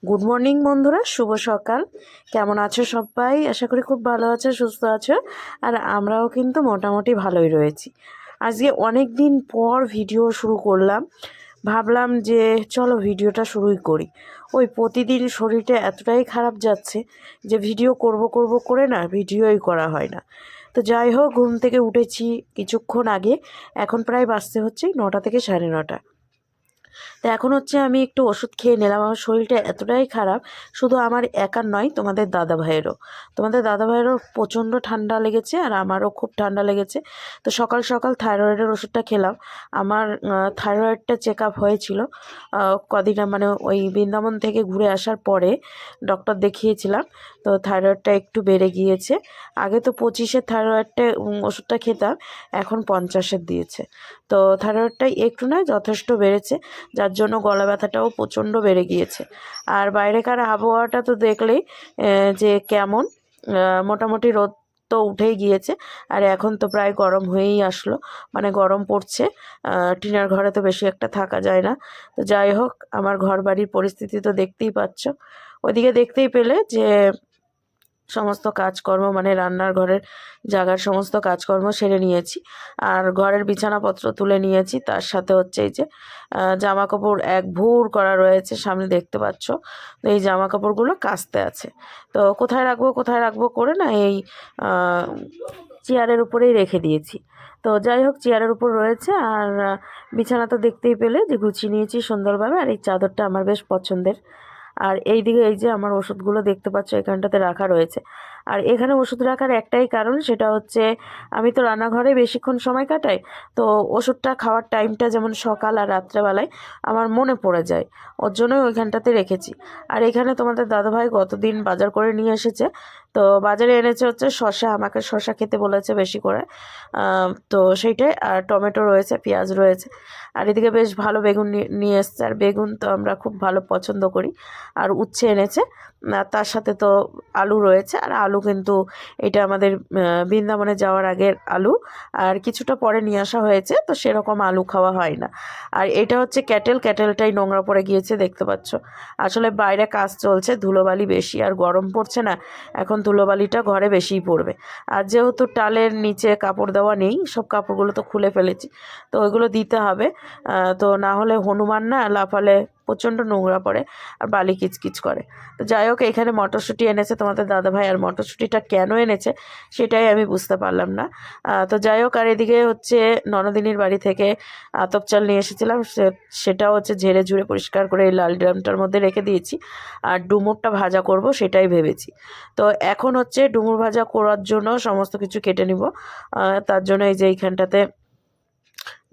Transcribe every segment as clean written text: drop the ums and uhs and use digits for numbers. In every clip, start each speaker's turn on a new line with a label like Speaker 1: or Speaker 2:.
Speaker 1: Good morning বন্ধুরা, শুভ সকাল। কেমন আছো সবাই? আশা করি খুব ভালো আছো, সুস্থ আছো। আর আমরাও কিন্তু মোটামুটি ভালোই রয়েছি। আজকে অনেক দিন পর ভিডিও শুরু করলাম। ভাবলাম যে চলো ভিডিওটা শুরুই করি। ওই প্রতিদিন শরীরটা এতটাই খারাপ যাচ্ছে যে ভিডিও করব করব করে না ভিডিওই করা হয় না। তো যাই হোক, ঘুম থেকে উঠেছি কিছুক্ষণ আগে। এখন প্রায় বাজতে হচ্ছে 9টা থেকে 9:30। তো এখন হচ্ছে আমি একটু ওষুধ খেয়ে নিলাম। আমার শরীরটা এতটাই খারাপ, শুধু আমার একার নয়, তোমাদের দাদা ভাইয়েরও প্রচণ্ড ঠান্ডা লেগেছে আর আমারও খুব ঠান্ডা লেগেছে। তো সকাল সকাল থাইরয়েডের ওষুধটা খেলাম। আমার থাইরয়েডটা চেক আপ হয়েছিল কদিন, মানে ওই বৃন্দাবন থেকে ঘুরে আসার পরে ডক্টর দেখিয়েছিলাম। তো থাইরয়েডটা একটু বেড়ে গিয়েছে। আগে তো 25-এর থাইরয়েডটা ওষুধটা খেতাম, এখন 50-এর দিয়েছে। তো থাইরয়েডটা একটু নয় যথেষ্ট বেড়েছে, যার জন্য গলা ব্যথাটাও প্রচণ্ড বেড়ে গিয়েছে। আর বাইরেকার আবহাওয়াটা তো দেখলেই যে কেমন। মোটামুটি রোদ তো উঠেই গিয়েছে, আর এখন তো প্রায় গরম হয়েই আসলো, মানে গরম পড়ছে। টিনার ঘরে তো বেশি একটা থাকা যায় না। তো যাই হোক, আমার ঘর বাড়ির পরিস্থিতি তো দেখতেই পাচ্ছ। ওইদিকে দেখতেই পেলে যে সমস্ত কাজকর্ম, মানে রান্নার ঘরের জায়গার সমস্ত কাজকর্ম সেরে নিয়েছি, আর ঘরের বিছানাপত্র তুলে নিয়েছি। তার সাথে হচ্ছে এই যে জামা কাপড় এক ভুর করা রয়েছে, সামনে দেখতে পাচ্ছ। তো এই জামা কাপড়গুলো কাচতে আছে। তো কোথায় রাখবো করে না এই চেয়ারের উপরেই রেখে দিয়েছি। তো যাই হোক, চেয়ারের উপর রয়েছে। আর বিছানা তো দেখতেই পেলে যে গুছিয়ে নিয়েছি সুন্দরভাবে। আর এই চাদরটা আমার বেশ পছন্দের। আর এই দিকে এই যে আমার ওষুধগুলো দেখতে পাচ্ছ এখানটাতে রাখা রয়েছে। আর এখানে ওষুধ রাখার একটাই কারণ, সেটা হচ্ছে আমি তো রান্নাঘরে বেশিক্ষণ সময় কাটাই। তো ওষুধটা খাওয়ার টাইমটা যেমন সকাল আর রাত্রেবেলায় আমার মনে পড়ে যায়, ওর জন্যই ওইখানটাতে রেখেছি। আর এখানে তোমাদের দাদাভাই গতদিন বাজার করে নিয়ে এসেছে। তো বাজারে এনেছে হচ্ছে শসা, আমাকে শসা খেতে বলেছে বেশি করে। তো সেইটাই। আর টমেটো রয়েছে, পেঁয়াজ রয়েছে। আর এদিকে বেশ ভালো বেগুন নিয়ে এসছে। আর বেগুন তো আমরা খুব ভালো পছন্দ করি। আর উচ্ছে এনেছে। আর তার সাথে তো আলু রয়েছে। আর আলু কিন্তু এটা আমাদের বৃন্দাবনে যাওয়ার আগের আলু, আর কিছুটা পরে নিয়ে আসা হয়েছে, তো সেরকম আলু খাওয়া হয় না। আর এটা হচ্ছে ক্যাটেলটাই নোংরা পড়ে গিয়েছে, দেখতে পাচ্ছ। আসলে বাইরে কাজ চলছে, ধুলোবালি বেশি, আর গরম পড়ছে না, এখন ধুলোবালিটা ঘরে বেশিই পড়বে। আর যেহেতু টালের নিচে কাপড় দেওয়া নেই, সব কাপড়গুলো তো খুলে ফেলেছি, তো ওইগুলো দিতে হবে। তো না হলে হনুমান না লাফালে প্রচণ্ড নোংরা পড়ে আর বালি কিচকিচ করে। তো যাই হোক, এখানে মটরশুঁটি এনেছে তোমাদের দাদাভাই। আর মটরশুঁটিটা কেন এনেছে সেটাই আমি বুঝতে পারলাম না। তো যাই হোক, আর এদিকে হচ্ছে ননদিনীর বাড়ি থেকে আতপ চাল নিয়ে এসেছিলাম, সেটাও হচ্ছে ঝেড়ে ঝুড়ে পরিষ্কার করে এই লাল ড্রামটার মধ্যে রেখে দিয়েছি। আর ডুমুরটা ভাজা করব সেটাই ভেবেছি। তো এখন হচ্ছে ডুমুর ভাজা করার জন্য সমস্ত কিছু কেটে নিব। তার জন্য এই যে এইখানটাতে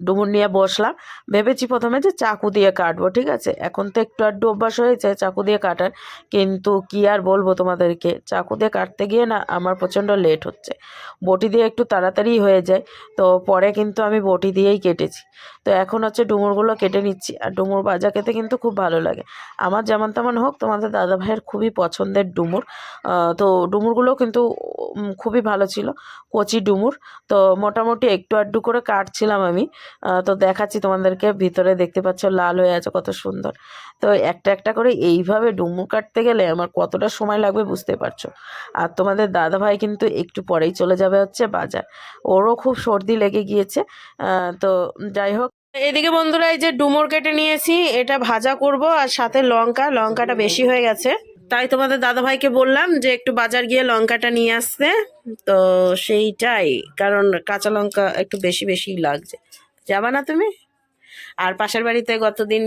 Speaker 1: ডুমুর নিয়ে বসলাম। ভেবেছি প্রথমে যে চাকু দিয়ে কাটবো, ঠিক আছে, এখন তো একটু আধটু অভ্যাস হয়েছে চাকু দিয়ে কাটার। কিন্তু কি আর বলবো তোমাদেরকে, চাকু দিয়ে কাটতে গিয়ে না আমার প্রচণ্ড লেট হচ্ছে। বটি দিয়ে একটু তাড়াতাড়ি হয়ে যায়, তো পরে কিন্তু আমি বটি দিয়েই কেটেছি। তো এখন হচ্ছে ডুমুরগুলো কেটে নিচ্ছি। আর ডুমুর ভাজা খেতে কিন্তু খুব ভালো লাগে। আমার যেমন তেমন হোক, তোমাদের দাদা ভাইয়ের খুবই পছন্দের ডুমুর। তো ডুমুরগুলো কিন্তু খুবই ভালো ছিল, কচি ডুমুর। তো মোটামুটি একটু আধটু করে কাটছিলাম আমি। তো দেখাচ্ছি তোমাদেরকে, ভিতরে দেখতে পাচ্ছ লাল হয়ে আছে কত সুন্দর। তো একটা একটা করে এইভাবে ডুমুর কাটতে গেলে আমার কতটা সময় লাগবে বুঝতে পারছো। আর তোমাদের দাদাভাই কিন্তু একটু পরেই চলে যাবে হচ্ছে বাজার, ওরও খুব সর্দি লেগে গিয়েছে। তো যাই হোক, এদিকে বন্ধুরা এই যে ডুমুর কেটে নিয়েছি, এটা ভাজা করব। আর সাথে লঙ্কাটা বেশি হয়ে গেছে, তাই তোমাদের দাদাভাইকে বললাম যে একটু বাজার গিয়ে লঙ্কাটা নিয়ে আসতে। তো সেইটাই, কারণ কাঁচা লঙ্কা একটু বেশি বেশি লাগছে। যাবা না তুমি? আর পাশের বাড়িতে গতদিন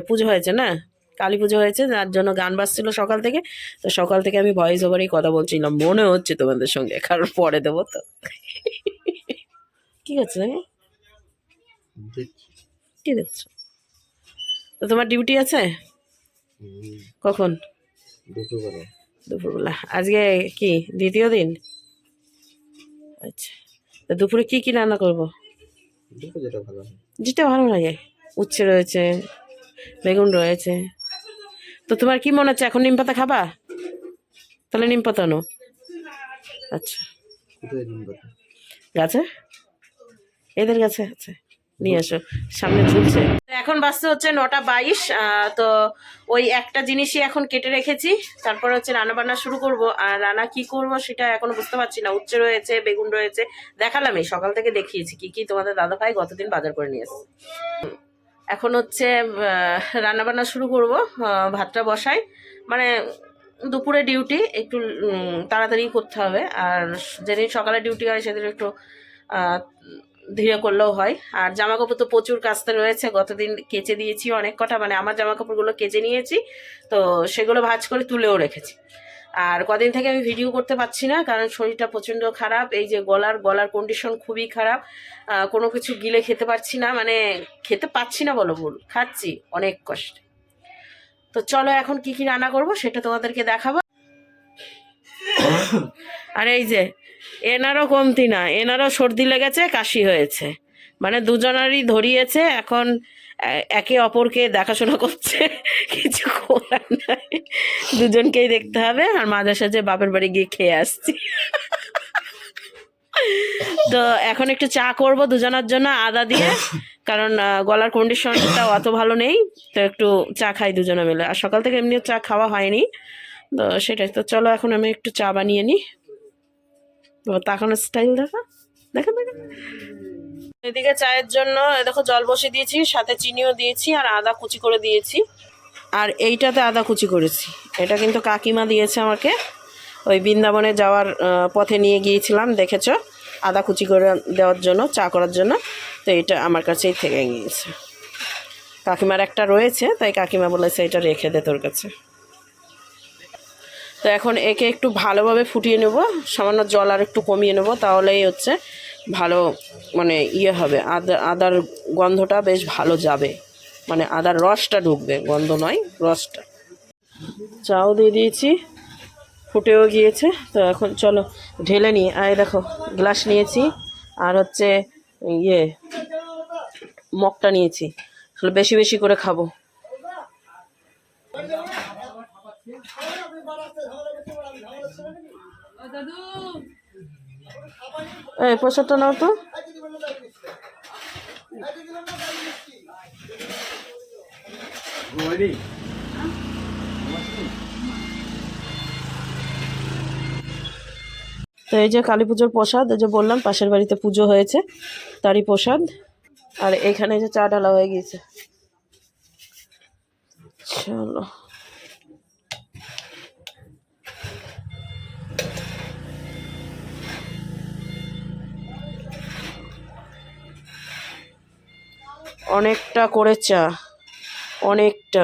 Speaker 1: পুজো হয়েছে না, কালী পুজো হয়েছে, যার জন্য গান বাজছিল সকাল থেকে। তো সকাল থেকে আমি ভয়েস ওভারেই কথা বলছিলাম, মনে হচ্ছে তোমাদের সঙ্গে, কারণ পরে দেবো তো। কি হচ্ছে জানি, কি দেখছো? তো তোমার ডিউটি আছে কখন? দুপুরবেলা। আজকে কি দ্বিতীয় দিন? আচ্ছা, তো দুপুরে কি কি রান্না করবো? যেটা ভালো লাগে। উচ্ছে রয়েছে, বেগুন রয়েছে। তো তোমার কি মনে হচ্ছে এখন নিম পাতা খাবা? তাহলে নিম পাতা আনো। আচ্ছা, গাছে, এদের গাছে আছে। নিয়ে আসো, সামনে ঝুলছে। এখন বাজতে হচ্ছে 9:22। তো ওই একটা জিনিসই এখন কেটে রেখেছি, তারপর হচ্ছে রান্না বান্না শুরু করব। আর রান্না কি করব সেটা এখনো বুঝতে পারছি না। উচ্ছে রয়েছে, বেগুন রয়েছে, দেখালামই সকাল থেকে দেখিয়েছি কি কি তোমাদের দাদা ভাই গতদিন বাজার করে নিয়ে এসেছে। এখন হচ্ছে রান্না বান্না শুরু করব। ভাতটা বসাই, মানে দুপুরে ডিউটি একটু তাড়াতাড়ি করতে হবে। আর যেদিন সকালে ডিউটি হয় সেদিন একটু আহ, ধীরে করলেও হয়। আর জামা কাপড় তো প্রচুর কাচতে রয়েছে, গতদিন কেচে দিয়েছি অনেক কটা, মানে আমার জামা কাপড়গুলো কেচে নিয়েছি, তো সেগুলো ভাঁজ করে তুলেও রেখেছি। আর কদিন থেকে আমি ভিডিও করতে পারছি না, কারণ শরীরটা প্রচণ্ড খারাপ। এই যে গলার কন্ডিশন খুবই খারাপ, কোনো কিছু গিলে খেতে পারছি না, মানে খেতে পাচ্ছি না বলো ভুল, খাচ্ছি অনেক কষ্ট। তো চলো এখন কি কি রান্না করব সেটা তোমাদেরকে দেখাবো। আর এই যে এনারও কমতি না, এনারও সর্দি লেগেছে, কাশি হয়েছে, মানে দুজনারই ধরিয়েছে। এখন একে অপরকে দেখাশোনা করছে, কিছু করার নাই, দুজনকেই দেখতে হবে। আর মাঝে সাঝে বাপের বাড়ি গিয়ে খেয়ে আসছি। তো এখন একটু চা করব দুজনের জন্য আদা দিয়ে, কারণ গলার কন্ডিশনটা অত ভালো নেই, তো একটু চা খাই দুজনে মিলে। আর সকাল থেকে এমনিও চা খাওয়া হয়নি, তো সেটাই। তো চলো এখন আমি একটু চা বানিয়ে নিই। তাকানোর স্টাইল দেখো, দেখো দেখো। এদিকে চায়ের জন্য দেখো জল বসিয়ে দিয়েছি, সাথে চিনিও দিয়েছি, আর আদা কুচি করে দিয়েছি। আর এইটাতে আদা কুচি করেছি, এটা কিন্তু কাকিমা দিয়েছে আমাকে, ওই বৃন্দাবনে যাওয়ার পথে নিয়ে গিয়েছিলাম, দেখেছো, আদা কুচি করে দেওয়ার জন্য, চা করার জন্য। তো এটা আমার কাছেই থেকে গিয়েছে, কাকিমার একটা রয়েছে, তাই কাকিমা বলেছে এটা রেখে দে তোর কাছে। তো এখন একে একটু ভালোভাবে ফুটিয়ে নেব, সামান্য জল আর একটু কমিয়ে নেব, তাহলেই হচ্ছে ভালো, মানে ইয়ে হবে, আদার গন্ধটা বেশ ভালো যাবে, মানে আদার রসটা ঢুকবে, গন্ধ নয়, রসটা। চাও দিয়ে দিয়েছি, ফুটেও গিয়েছে। তো এখন চলো ঢেলে নিই। আর দেখো গ্লাস নিয়েছি, আর হচ্ছে ইয়ে মগটা নিয়েছি, আসলে বেশি বেশি করে খাবো। এই প্রসাদটা নাও তো। তো এই যে কালী পুজোর প্রসাদ, এই যে বললাম পাশের বাড়িতে পুজো হয়েছে, তারই প্রসাদ। আর এখানে যে চা ডালা হয়ে গিয়েছে। চলো অনেকটা করে চা, অনেকটা।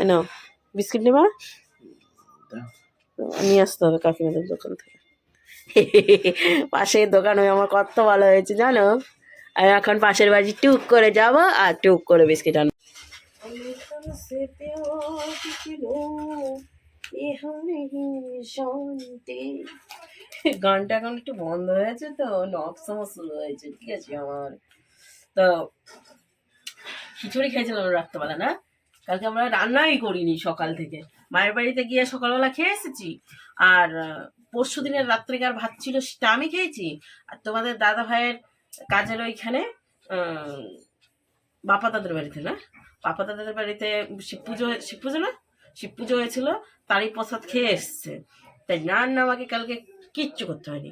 Speaker 1: নাও বিস্কিট নেবা, নিয়ে আসতে হবে কাকিমাদের দোকান থেকে। পাশের দোকান হয়ে আমার কত ভালো হয়েছে জানো। আমি এখন পাশের বাড়ি টুক করে যাবো আর টুক করে বিস্কিট আনবো। গানটা এখন একটু বন্ধ হয়েছে, তো নকশা শুরু হয়েছে, ঠিক আছে আমার। তো খিচুড়ি খেয়েছিলাম রাত্রেবেলা, না কালকে আমরা রান্নাই করিনি সকাল থেকে, মায়ের বাড়িতে গিয়ে সকালবেলা খেয়ে এসেছি। আর পরশু দিনের রাত্রিকার ভাত ছিল, সেটা আমি খেয়েছি। আর তোমাদের দাদা ভাইয়ের কাজের ওইখানে বাপা দাদের বাড়িতে, না বাপা দাদের বাড়িতে শিব পুজো না, শিব পুজো হয়েছিল, তারই প্রসাদ খেয়ে এসছে। তাই রান্না আমাকে কালকে কিচ্ছু করতে হয়নি।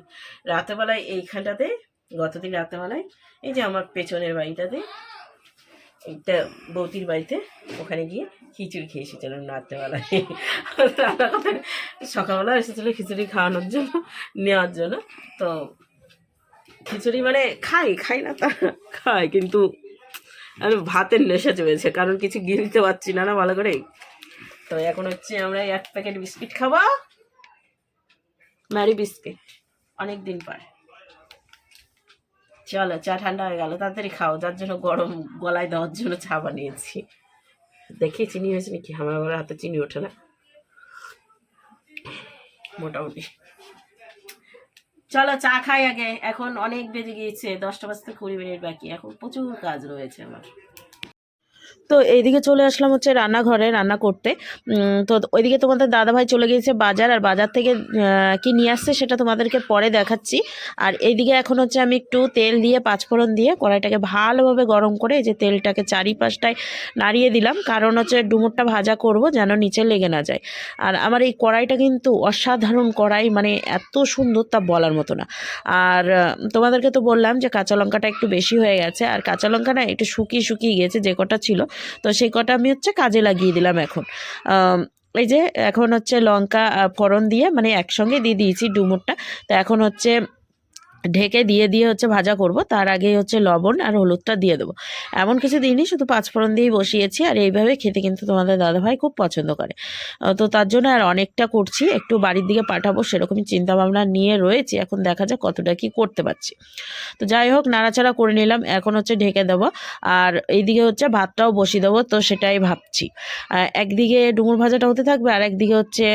Speaker 1: রাতেবেলায় এইখানটাতে, গতদিন রাতেবেলায় এই যে আমার পেছনের বাড়িটাতে, এইটা বৌতির বাড়িতে, ওখানে গিয়ে খিচুড়ি খেয়ে এসেছিলাম রাত্রেবেলায়। রান্না কথা সকালবেলা এসেছিলো খিচুড়ি খাওয়ানোর জন্য, নেওয়ার জন্য। তো খিচুড়ি মানে খাই না তা, খাই, কিন্তু আমি ভাতের নেশা চেপেছে, কারণ কিছু গিলতে পারছি না না ভালো করে। তো এখন হচ্ছে আমরা এক প্যাকেট বিস্কিট খাবো, ম্যারি বিস্কিট, অনেক দিন পর। চলো চা ঠান্ডা হয়ে গেল, তাড়াতাড়ি খাও, যার জন্য গরম গলায় দেওয়ার জন্য চা বানিয়েছি। দেখি চিনি হয়েছে নাকি, আমার হাতে চিনি ওঠে না মোটামুটি। চলো চা খাই আগে, এখন অনেক বেজে গিয়েছে, 10টা বাজতে 20 মিনিট বাকি, এখন প্রচুর কাজ রয়েছে আমার। তো এইদিকে চলে আসলাম হচ্ছে রান্নাঘরে রান্না করতে। তো ওইদিকে তোমাদের দাদাভাই চলে গিয়েছে বাজার, আর বাজার থেকে কি নিয়ে আসছে সেটা তোমাদেরকে পরে দেখাচ্ছি। আর এইদিকে এখন হচ্ছে আমি একটু তেল দিয়ে পাঁচফোড়ন দিয়ে কড়াইটাকে ভালোভাবে গরম করে এই যে তেলটাকে চারিপাশটায় নাড়িয়ে দিলাম, কারণ হচ্ছে ডুমুরটা ভাজা করব যেন নিচে লেগে না যায়। আর আমার এই কড়াইটা কিন্তু অসাধারণ কড়াই, মানে এত সুন্দর তা বলার মতো না। আর তোমাদেরকে তো বললাম যে কাঁচা লঙ্কাটা একটু বেশি হয়ে গেছে, আর কাঁচা লঙ্কা না একটু শুকিয়ে শুকিয়ে গিয়েছে, যে কটা ছিল তো সেই কটা আমি হচ্ছে কাজে লাগিয়ে দিলাম এখন। এই যে এখন হচ্ছে লঙ্কা ফোড়ন দিয়ে মানে একসঙ্গে দিয়ে দিয়েছি ডুমুরটা। তো এখন হচ্ছে ঢেকে দিয়ে দিয়ে হচ্ছে ভাজা করব, তার আগে হচ্ছে লবণ আর হলুদটা দিয়ে দেবো। এমন কিছু দিনই শুধু পাঁচফোড়ন দিয়েই বসিয়েছি, আর এইভাবে খেতে কিন্তু তোমাদের দাদাভাই খুব পছন্দ করে। তো তার জন্য আর অনেকটা করছি, একটু বাড়ির দিকে পাঠাবো সেরকমই চিন্তাভাবনা নিয়ে রয়েছি, এখন দেখা যাক কতটা কি করতে পারছি। তো যাই হোক নাড়াচাড়া করে নিলাম, এখন হচ্ছে ঢেকে দেবো। আর এইদিকে হচ্ছে ভাতটাও বসিয়ে দেবো, তো সেটাই ভাবছি। একদিকে ডুমুর ভাজাটা হতে থাকবে, আর একদিকে হচ্ছে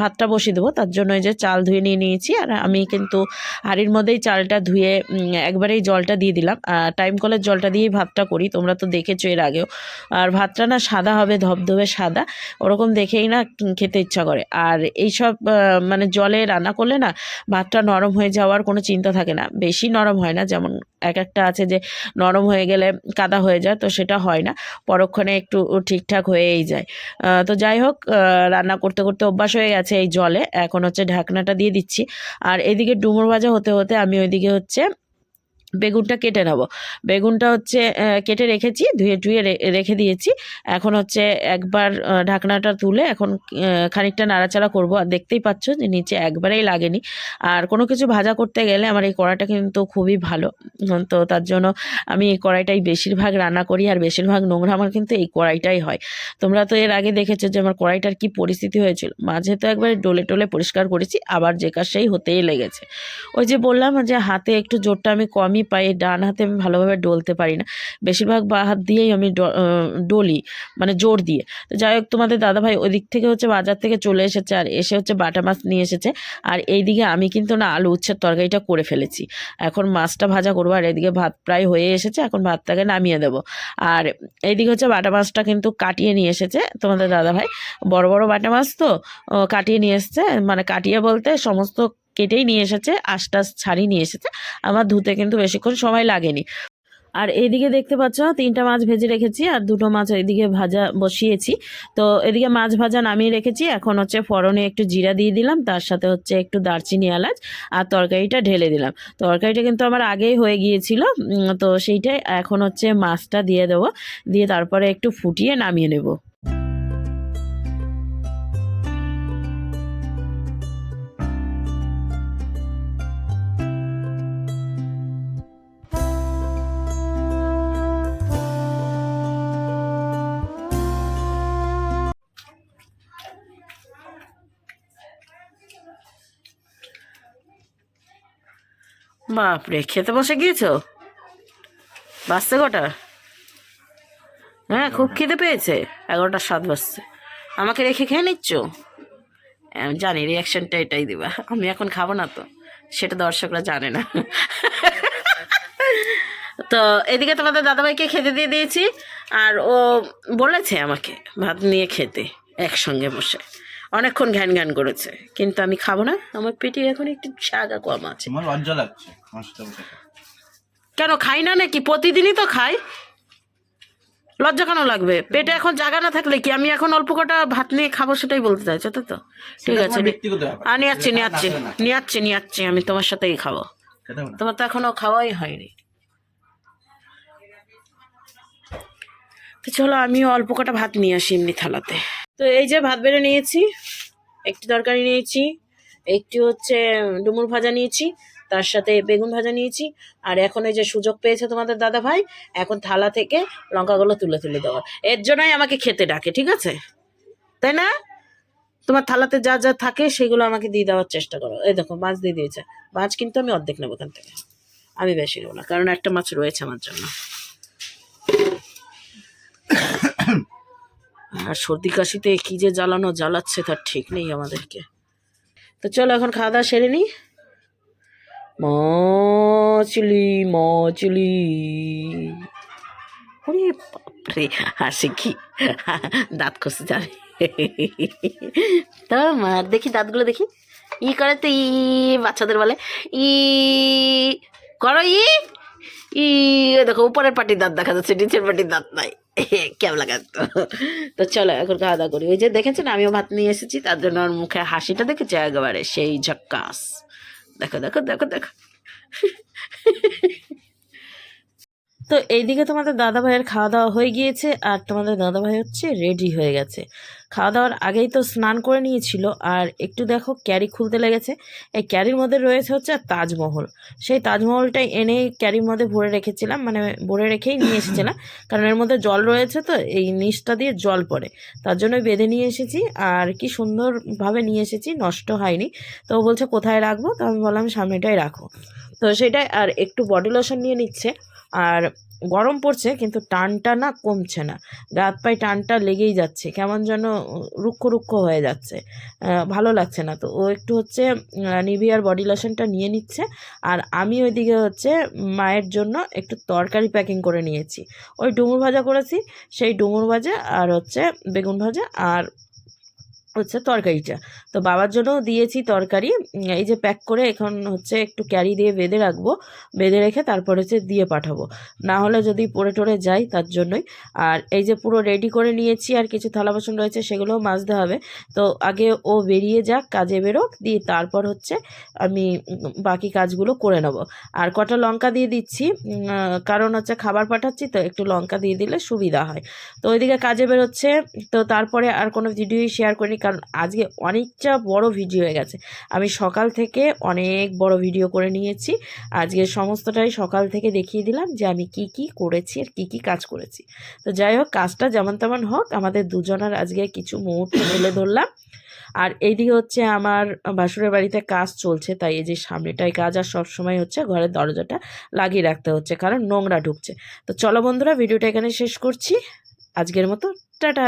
Speaker 1: ভাতটা বসিয়ে দেবো। তার জন্য এই যে চাল ধুয়ে নিয়ে নিয়েছি, আর আমি কিন্তু হাঁড়ির মধ্যেই চালটা ধুয়ে একবারেই জলটা দিয়ে দিলাম। টাইম কলের জলটা দিয়েই ভাতটা করি, তোমরা তো দেখেছো এর আগেও। আর ভাতটা না সাদা হবে, ধবধবে সাদা, ওরকম দেখেই না খেতে ইচ্ছা করে। আর এইসব মানে জলে রান্না করলে না ভাতটা নরম হয়ে যাওয়ার কোনো চিন্তা থাকে না, বেশি নরম হয় না, যেমন এক একটা আছে যে নরম হয়ে গেলে কাদা হয়ে যায়, তো সেটা হয় না, পরক্ষণে একটু ঠিকঠাক হয়েই যায়। তো যাই হোক রান্না করতে করতে অভ্যাস হয়ে গেছে এই জলে, এখন হচ্ছে ঢাকনাটা দিয়ে দিচ্ছি। আর এদিকে ডুমুর ভাজা হতে হতে আমি ওইদিকে হচ্ছে বেগুনটা কেটে নেবো। বেগুনটা হচ্ছে কেটে রেখেছি, ধুয়ে টুয়ে রেখে দিয়েছি। এখন হচ্ছে একবার ঢাকনাটা তুলে এখন খানিকটা নাড়াচাড়া করব। আর দেখতেই পাচ্ছ যে নিচে একবারেই লাগেনি। আর কোনো কিছু ভাজা করতে গেলে আমার এই কড়াইটা কিন্তু খুবই ভালো। তো তার জন্য আমি এই কড়াইটাই বেশিরভাগ রান্না করি, আর বেশিরভাগ নোংরা আমার কিন্তু এই কড়াইটাই হয়। তোমরা তো এর আগে দেখেছো যে আমার কড়াইটার কি পরিস্থিতি হয়েছিল, মাঝে তো একবার ডলে টোলে পরিষ্কার করেছি, আবার যে কাজ সেই হতেই লেগেছে। ওই যে বললাম যে হাতে একটু জোরটা আমি কমই পাই, ডান হাতে আমি ভালোভাবে ডলতে পারি না, বেশিরভাগ বাঁ হাত দিয়েই আমি ডলি, মানে জোর দিয়ে। তো যাই হোক তোমাদের দাদাভাই ওই দিক থেকে হচ্ছে বাজার থেকে চলে এসেছে, আর এসে হচ্ছে বাটা মাছ নিয়ে এসেছে। আর এইদিকে আমি কিন্তু না আলু উচ্ছের তরকারিটা করে ফেলেছি, এখন মাছটা ভাজা করবো। আর এদিকে ভাত প্রায় হয়ে এসেছে, এখন ভাতটাকে নামিয়ে দেবো। আর এইদিকে হচ্ছে বাটা মাছটা কিন্তু কাটিয়ে নিয়ে এসেছে তোমাদের দাদাভাই, বড় বড় বাটা মাছ তো কাটিয়ে নিয়ে এসেছে, মানে কাটিয়ে বলতে সমস্ত কেটেই নিয়ে এসেছে, আশটাশ ছাড়িয়ে নিয়ে এসেছে। আমার ধুতে কিন্তু বেশিক্ষণ সময় লাগেনি। আর এইদিকে দেখতে পাচ্ছ 3টা মাছ ভেজে রেখেছি, আর 2টো মাছ এদিকে ভাজা বসিয়েছি। তো এদিকে মাছ ভাজা নামিয়ে রেখেছি, এখন হচ্ছে ফোড়নে একটু জিরা দিয়ে দিলাম, তার সাথে হচ্ছে একটু দারচিনি এলাচ, আর তরকারিটা ঢেলে দিলাম। তরকারিটা কিন্তু আমার আগেই হয়ে গিয়েছিল, তো সেইটাই এখন হচ্ছে মাছটা দিয়ে দেবো, দিয়ে তারপরে একটু ফুটিয়ে নামিয়ে নেব। বাপরে, খেতে বসে গিয়েছো? বাজছে কটা? হ্যাঁ, খুব খিদে পেয়েছে, 11টা 7 বাজছে। আমাকে রেখে খেয়ে নিচ্ছ? আমি জানি রিয়াকশনটা এটাই দিবা, আমি এখন খাবো না তো, সেটা দর্শকরা জানে না। তো এদিকে তোমাদের দাদাভাইকে খেতে দিয়ে দিয়েছি, আর ও বলেছে আমাকে ভাত নিয়ে খেতে একসঙ্গে বসে, অনেকক্ষণ ঘ্যান ঘ্যান করেছে, কিন্তু আমি খাবো না, আমার পেটে এখন একটু জায়গা কম আছে।
Speaker 2: আমার লজ্জা লাগছে আমার সাথে বসে খেতে।
Speaker 1: কেন খাই না নাকি? প্রতিদিনই তো খাই, লজ্জা কেন লাগবে? পেটে এখন জায়গা না থাকলে কি আমি এখন অল্প কটা ভাত নিয়ে খাবো, সেটাই বলতে চাইছো তো? তো ঠিক
Speaker 2: সেটা
Speaker 1: আছে,
Speaker 2: তোমার ব্যক্তিগত ব্যাপার।
Speaker 1: নিয়ে আসছি
Speaker 2: সেটা
Speaker 1: নিয়ে
Speaker 2: না
Speaker 1: আসছি
Speaker 2: খেলে না।
Speaker 1: নিয়ে আসছি নিয়ে আসছি, আমি তোমার সাথেই খাবো,
Speaker 2: খেতে হবে না।
Speaker 1: তোমার তো এখনো খাওয়াই হয়নি। তো চলো আমিও অল্প কটা ভাত নিয়ে আসি এমনি থালাতে। তো এই যে ভাত বেড়ে নিয়েছি, একটি তরকারি নিয়েছি, একটি হচ্ছে ডুমুর ভাজা নিয়েছি, তার সাথে বেগুন ভাজা নিয়েছি। আর এখন এই যে সুযোগ পেয়েছে তোমাদের দাদা ভাই, এখন থালা থেকে লঙ্কাগুলো তুলে তুলে দেওয়ার, এর জন্যই আমাকে খেতে ডাকে, ঠিক আছে? তাই না? তোমার থালাতে যা যা থাকে সেগুলো আমাকে দিয়ে দেওয়ার চেষ্টা করো। এই দেখো মাছ দিয়ে দিয়েছে, মাছ কিন্তু আমি অর্ধেক নেবো এখান থেকে, আমি বেশি নেবো না, কারণ একটা মাছ রয়েছে আমার জন্য। আর সর্দি কাশিতে কি যে জ্বালাচ্ছে তার ঠিক নেই আমাদেরকে। তো চলো এখন খাওয়া দাওয়া সেরে নিই। মাছলি মাছলি, ওরে বাপরে হাসি কি দাঁত খসে যাবে। তো মার দেখি দাঁতগুলো দেখি, ই করে তো, ই বাচ্চাদের বলে ই করো, ই ই ওই দেখো উপরের পাটির দাঁত দেখা যাচ্ছে, নিচের পাটির দাঁত নাই। কেমন লাগাতো। তো চলো এখন খাওয়া দাওয়া করি। ওই যে দেখেছেন আমিও ভাত নিয়ে এসেছি, তার জন্য ওর মুখে হাসিটা দেখেছে একেবারে সেই ঝক্কাস। দেখো দেখো দেখো দেখো। তো এইদিকে তোমাদের দাদা ভাইয়ের খাওয়া দাওয়া হয়ে গিয়েছে, আর তোমাদের দাদা ভাই হচ্ছে রেডি হয়ে গেছে। খাওয়া দাওয়ার আগেই তো স্নান করে নিয়েছিল, আর একটু দেখো ক্যারি খুলতে লেগেছে। এই ক্যারির মধ্যে রয়েছে হচ্ছে তাজমহল। সেই তাজমহলটাই এনে ক্যারির মধ্যে ভরে রেখেছিলাম, মানে ভরে রেখেই নিয়ে এসেছিলাম, কারণ এর মধ্যে জল রয়েছে, তো এই নিচটা দিয়ে জল পড়ে, তার জন্য বেঁধে নিয়ে এসেছি। আর কি সুন্দরভাবে নিয়ে এসেছি, নষ্ট হয়নি। তো ও বলছে কোথায় রাখবো, তো আমি বললাম সামনেটাই রাখো। তো সেটাই, আর একটু বডি লোশন নিয়ে নিচ্ছে। আর গরম পড়ছে কিন্তু টানটা না কমছে না, গা হাত পায়ে টানটা লেগেই যাচ্ছে, কেমন যেন রুক্ষ রুক্ষ হয়ে যাচ্ছে, ভালো লাগছে না। তো ও একটু হচ্ছে নিভিয়ার বডি লোশনটা নিয়ে নিচ্ছে, আর আমি ওইদিকে হচ্ছে মায়ের জন্য একটু তরকারি প্যাকিং করে নিয়েছি। ওই ডুমুর ভাজা করেছি, সেই ডুমুর ভাজা আর হচ্ছে বেগুন ভাজা আর হচ্ছে তরকারিটা। তো বাবার জন্যও দিয়েছি তরকারি, এই যে প্যাক করে এখন হচ্ছে একটু ক্যারি দিয়ে বেঁধে রাখবো, বেঁধে রেখে তারপর হচ্ছে দিয়ে পাঠাবো, না হলে যদি পড়ে টরে যায় তার জন্যই। আর এই যে পুরো রেডি করে নিয়েছি, আর কিছু থালা বাসন রয়েছে সেগুলোও মাজতে হবে। তো আগে ও বেরিয়ে যাক, কাজে বেরোক, দিয়ে তারপর হচ্ছে আমি বাকি কাজগুলো করে নেব। আর কটা লঙ্কা দিয়ে দিচ্ছি, কারণ হচ্ছে খাবার পাঠাচ্ছি, তো একটু লঙ্কা দিয়ে দিলে সুবিধা হয়। তো ওইদিকে কাজে বেরোচ্ছে। তো তারপরে আর কোনো ভিডিওই শেয়ার করিনি, কারণ আজকে অনেকটা বড় ভিডিও হয়ে গেছে। আমি সকাল থেকে অনেক বড় ভিডিও করে নিয়েছি, আজকে সমস্তটাই সকাল থেকে দেখিয়ে দিলাম যে আমি কি কি করেছি আর কি কি কাজ করেছি। তো যাই হোক, কাজটা যেমন তেমন হোক, আমাদের দুজনের আজকে কিছু মুহূর্ত তুলে ধরলাম। আর এইদিকে হচ্ছে আমার ভাসুরের বাড়িতে কাজ চলছে, তাই এই যে সামনেটাই কাজ, আর সবসময় হচ্ছে ঘরের দরজাটা লাগিয়ে রাখতে হচ্ছে, কারণ নোংরা ঢুকছে। তো চলো বন্ধুরা, ভিডিওটা এখানে শেষ করছি আজকের মতো। টাটা।